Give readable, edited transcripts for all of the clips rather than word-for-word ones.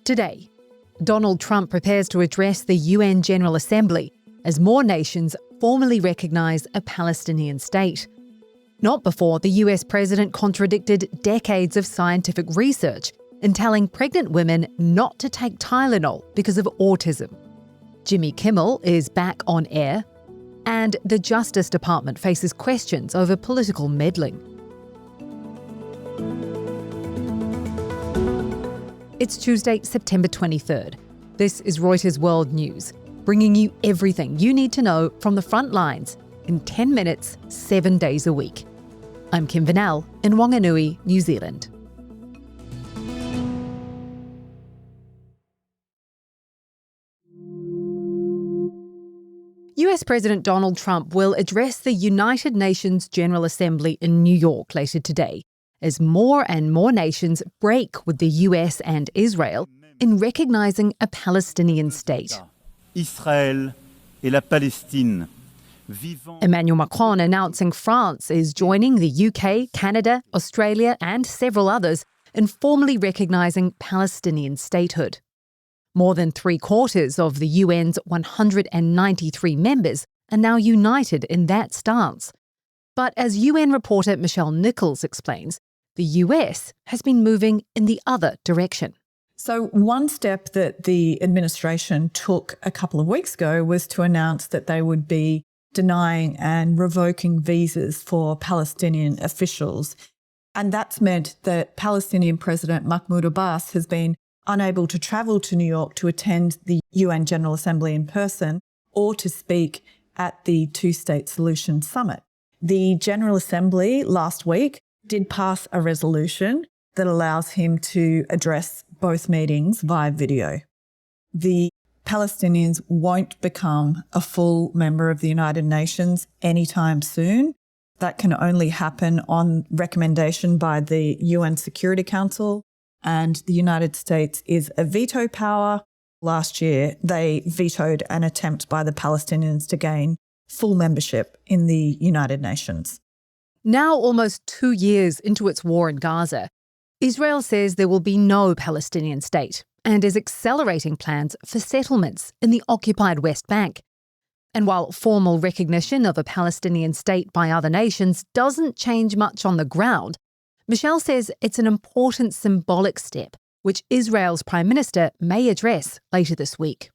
Today, Donald Trump prepares to address the UN General Assembly as more nations formally recognise a Palestinian state. Not before the US president contradicted decades of scientific research in telling pregnant women not to take Tylenol because of autism. Jimmy Kimmel is back on air, and the Justice Department faces questions over political meddling. It's Tuesday, September 23rd. This is Reuters World News, bringing you everything you need to know from the front lines in 10 minutes, 7 days a week. I'm Kim Vanel in Wanganui, New Zealand. US President Donald Trump will address the United Nations General Assembly in New York later today, as more and more nations break with the US and Israel in recognizing a Palestinian state. Israël et la Palestine. Emmanuel Macron announcing France is joining the UK, Canada, Australia and several others in formally recognising Palestinian statehood. More than three-quarters of the UN's 193 members are now united in that stance. But as UN reporter Michelle Nichols explains, the US has been moving in the other direction. So one step that the administration took a couple of weeks ago was to announce that they would be denying and revoking visas for Palestinian officials. And that's meant that Palestinian President Mahmoud Abbas has been unable to travel to New York to attend the UN General Assembly in person or to speak at the Two-State Solution Summit. The General Assembly last week did pass a resolution that allows him to address both meetings via video. The Palestinians won't become a full member of the United Nations anytime soon. That can only happen on recommendation by the UN Security Council, and the United States is a veto power. Last year, they vetoed an attempt by the Palestinians to gain full membership in the United Nations. Now, almost 2 years into its war in Gaza, Israel says there will be no Palestinian state and is accelerating plans for settlements in the occupied West Bank. And while formal recognition of a Palestinian state by other nations doesn't change much on the ground, Michelle says it's an important symbolic step, which Israel's Prime Minister may address later this week.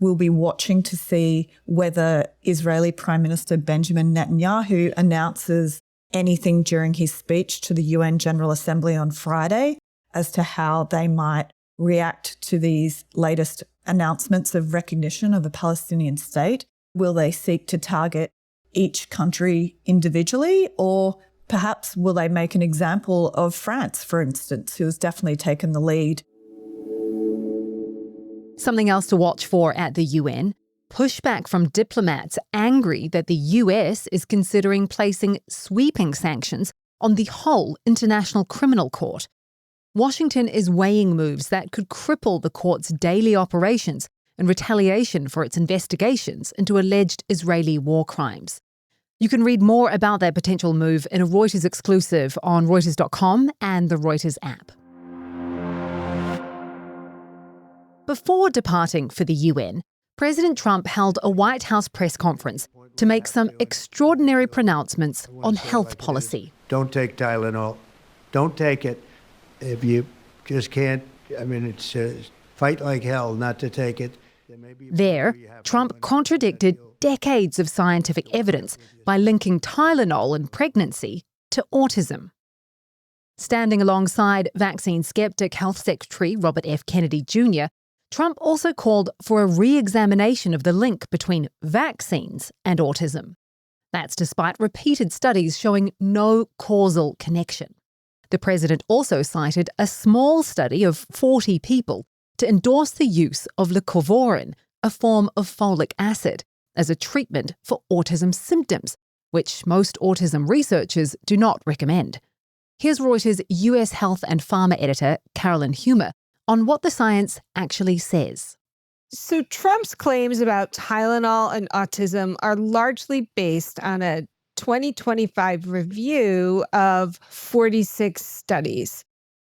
We'll be watching to see whether Israeli Prime Minister Benjamin Netanyahu announces anything during his speech to the UN General Assembly on Friday as to how they might react to these latest announcements of recognition of a Palestinian state. Will they seek to target each country individually, or perhaps will they make an example of France, for instance, who has definitely taken the lead? Something else to watch for at the UN: pushback from diplomats angry that the US is considering placing sweeping sanctions on the whole International Criminal Court. Washington is weighing moves that could cripple the court's daily operations in retaliation for its investigations into alleged Israeli war crimes. You can read more about that potential move in a Reuters exclusive on Reuters.com and the Reuters app. Before departing for the UN, President Trump held a White House press conference to make some extraordinary pronouncements on health policy. Don't take Tylenol. Don't take it. If you just can't, it's fight like hell not to take it. There, Trump contradicted decades of scientific evidence by linking Tylenol and pregnancy to autism. Standing alongside vaccine skeptic Health Secretary Robert F. Kennedy Jr., Trump also called for a re-examination of the link between vaccines and autism. That's despite repeated studies showing no causal connection. The president also cited a small study of 40 people to endorse the use of leucovorin, a form of folic acid, as a treatment for autism symptoms, which most autism researchers do not recommend. Here's Reuters' US Health and Pharma editor, Carolyn Humer, on what the science actually says. So Trump's claims about Tylenol and autism are largely based on a 2025 review of 46 studies.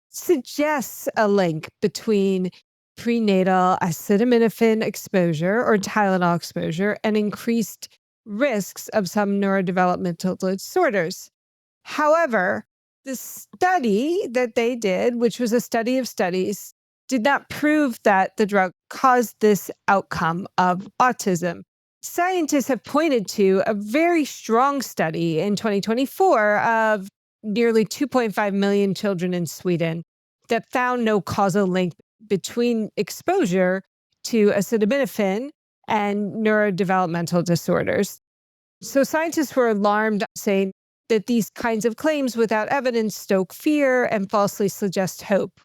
Suggests a link between prenatal acetaminophen exposure or Tylenol exposure and increased risks of some neurodevelopmental disorders. However, the study that they did, which was a study of studies, did not prove that the drug caused this outcome of autism. Scientists have pointed to a very strong study in 2024 of nearly 2.5 million children in Sweden that found no causal link between exposure to acetaminophen and neurodevelopmental disorders. So scientists were alarmed, saying that these kinds of claims without evidence stoke fear and falsely suggest hope.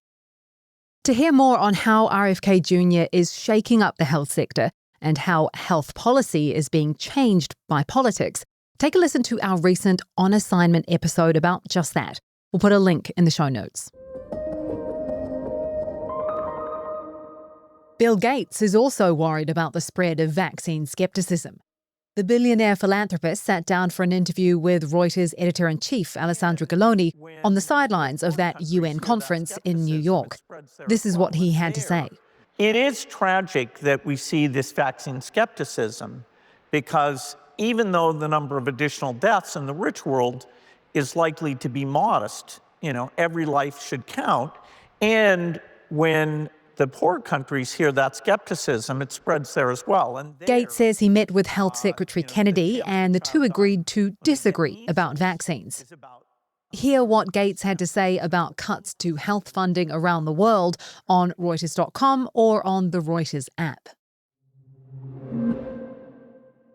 To hear more on how RFK Jr. is shaking up the health sector and how health policy is being changed by politics, take a listen to our recent On Assignment episode about just that. We'll put a link in the show notes. Bill Gates is also worried about the spread of vaccine skepticism. The billionaire philanthropist sat down for an interview with Reuters editor-in-chief Alessandro Galloni on the sidelines of that UN conference in New York. This is what he had to say. It is tragic that we see this vaccine skepticism because even though the number of additional deaths in the rich world is likely to be modest, every life should count. And when the poor countries hear that skepticism, it spreads there as well. And Gates says he met with Health Secretary Kennedy and the two agreed to disagree about vaccines. Hear what Gates had to say about cuts to health funding around the world on Reuters.com or on the Reuters app.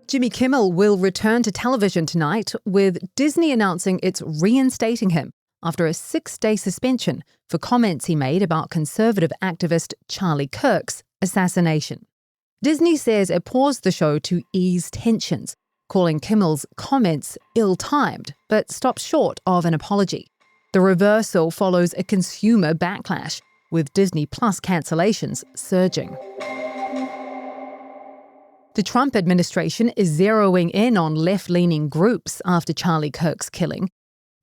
Jimmy Kimmel will return to television tonight, with Disney announcing it's reinstating him after a 6-day suspension for comments he made about conservative activist Charlie Kirk's assassination. Disney says it paused the show to ease tensions, calling Kimmel's comments ill-timed, but stops short of an apology. The reversal follows a consumer backlash, with Disney Plus cancellations surging. The Trump administration is zeroing in on left-leaning groups after Charlie Kirk's killing.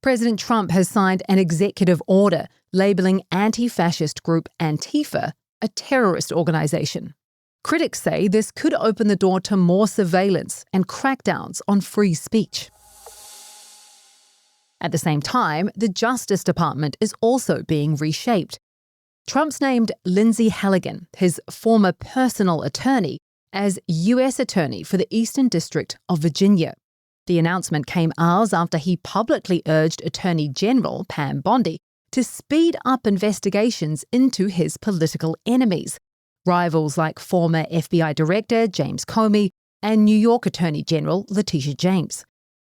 President Trump has signed an executive order labeling anti-fascist group Antifa a terrorist organization. Critics say this could open the door to more surveillance and crackdowns on free speech. At the same time, the Justice Department is also being reshaped. Trump's named Lindsay Halligan, his former personal attorney, as U.S. Attorney for the Eastern District of Virginia. The announcement came hours after he publicly urged Attorney General Pam Bondi to speed up investigations into his political enemies, rivals like former FBI Director James Comey and New York Attorney General Letitia James.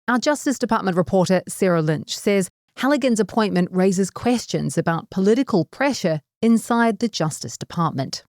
Our Justice Department reporter Sarah Lynch says Halligan's appointment raises questions about political pressure inside the Justice Department.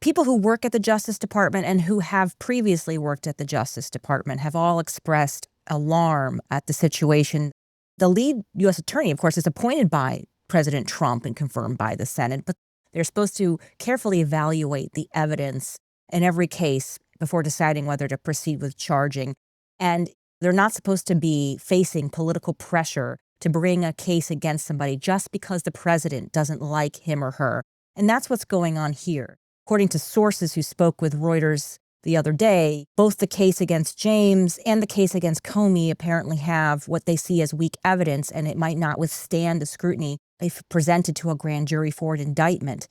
People who work at the Justice Department and who have previously worked at the Justice Department have all expressed alarm at the situation. The lead U.S. attorney, of course, is appointed by President Trump and confirmed by the Senate, but they're supposed to carefully evaluate the evidence in every case before deciding whether to proceed with charging. And they're not supposed to be facing political pressure to bring a case against somebody just because the president doesn't like him or her. And that's what's going on here. According to sources who spoke with Reuters the other day, both the case against James and the case against Comey apparently have what they see as weak evidence, and it might not withstand the scrutiny if presented to a grand jury for an indictment.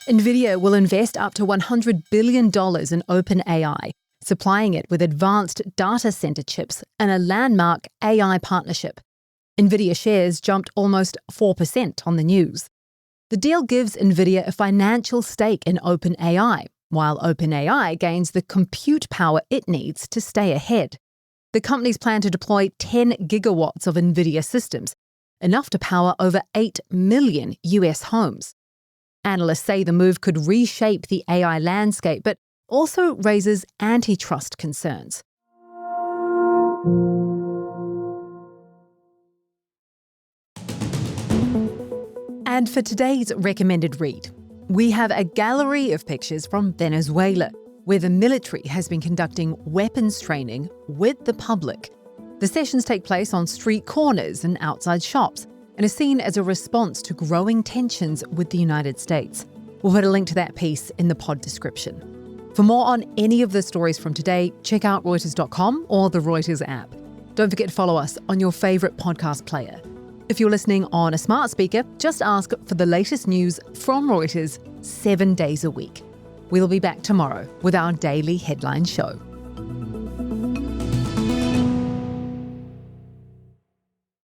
NVIDIA will invest up to $100 billion in OpenAI, supplying it with advanced data center chips and a landmark AI partnership. NVIDIA shares jumped almost 4% on the news. The deal gives NVIDIA a financial stake in OpenAI, while OpenAI gains the compute power it needs to stay ahead. The companies plan to deploy 10 gigawatts of NVIDIA systems, enough to power over 8 million US homes. Analysts say the move could reshape the AI landscape, but also raises antitrust concerns. And for today's recommended read, we have a gallery of pictures from Venezuela, where the military has been conducting weapons training with the public. The sessions take place on street corners and outside shops, and is seen as a response to growing tensions with the United States. We'll put a link to that piece in the pod description. For more on any of the stories from today, check out Reuters.com or the Reuters app. Don't forget to follow us on your favourite podcast player. If you're listening on a smart speaker, just ask for the latest news from Reuters 7 days a week. We'll be back tomorrow with our daily headline show.